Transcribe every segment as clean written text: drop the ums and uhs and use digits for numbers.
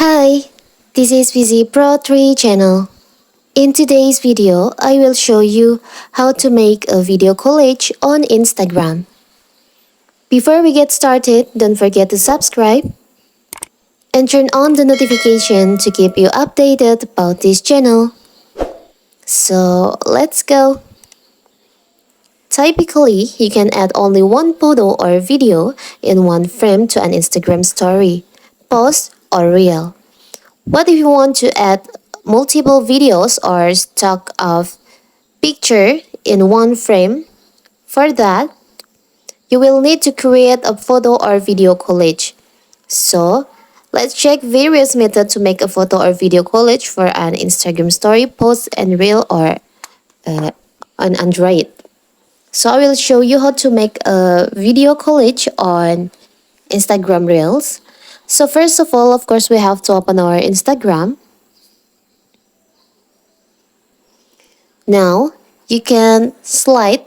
Hi, this is VZ Pro 3 channel. In today's video, I will show you how to make a video collage on Instagram. Before we get started, don't forget to subscribe and turn on the notification to keep you updated about this channel. So let's go. Typically, you can add only one photo or video in one frame to an Instagram story, post, or reel. What if you want to add multiple videos or stock of picture in one frame? For that, you will need to create a photo or video collage. So, let's check various methods to make a photo or video collage for an Instagram story, post, and reel or on Android. So I will show you how to make a video collage on Instagram Reels. So first of all, of course, we have to open our Instagram. Now, you can slide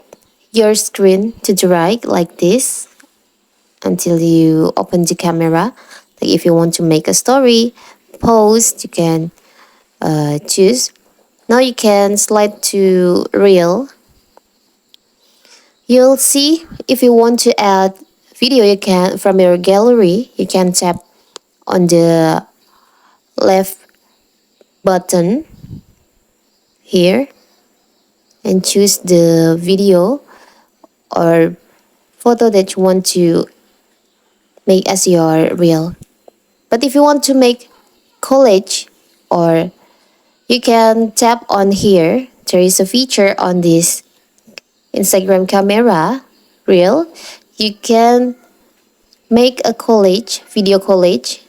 your screen to the right like this until you open the camera. Like if you want to make a story, post, you can choose. Now you can slide to Reel. You'll see if you want to add video, you can from your gallery, you can tap on the left button here and choose the video or photo that you want to make as your reel. But if you want to make collage, or you can tap on here, there is a feature on this Instagram camera reel. You can make a collage, video collage.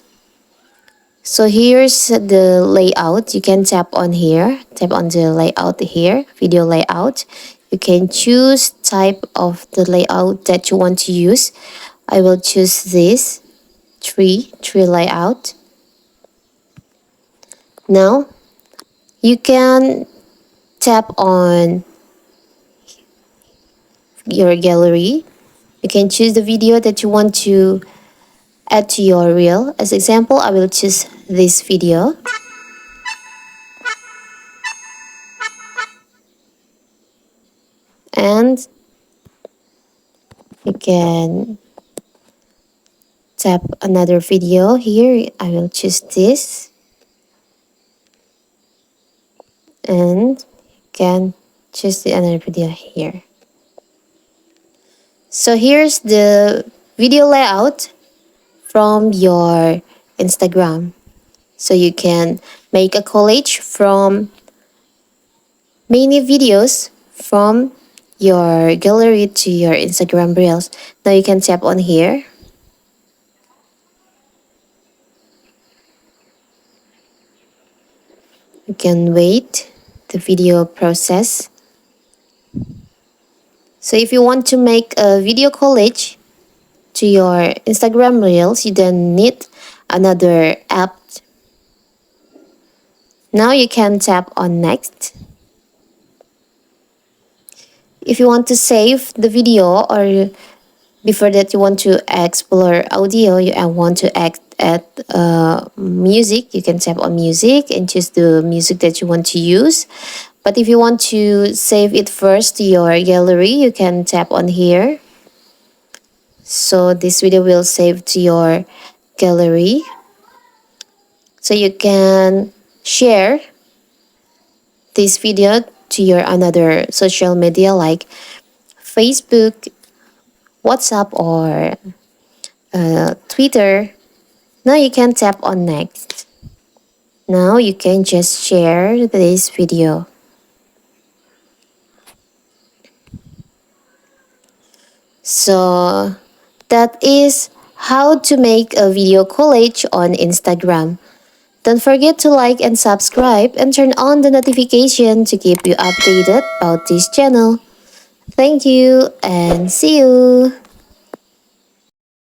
So here's the layout. You can tap on here, tap on the layout here, video layout. You can choose type of the layout that you want to use. I will choose this tree layout. Now you can tap on your gallery. You can choose the video that you want to add to your reel. As example, I will choose this video. And you can tap another video here. I will choose this. And you can choose another video here. So here's the video layout from your Instagram. So you can make a collage from many videos from your gallery to your Instagram Reels. Now you can tap on here. You can wait the video process. So if you want to make a video collage to your Instagram Reels, you then need another app. Now you can tap on next. If you want to save the video, or before that you want to explore audio, you want to add music, you can tap on music and choose the music that you want to use. But if you want to save it first to your gallery, you can tap on here. So this video will save to your gallery. So you can share this video to your another social media like Facebook, WhatsApp, or Twitter. Now you can tap on next. Now you can just share this video. So that is how to make a video collage on Instagram. Don't forget to like and subscribe and turn on the notification to keep you updated about this channel. Thank you and see you!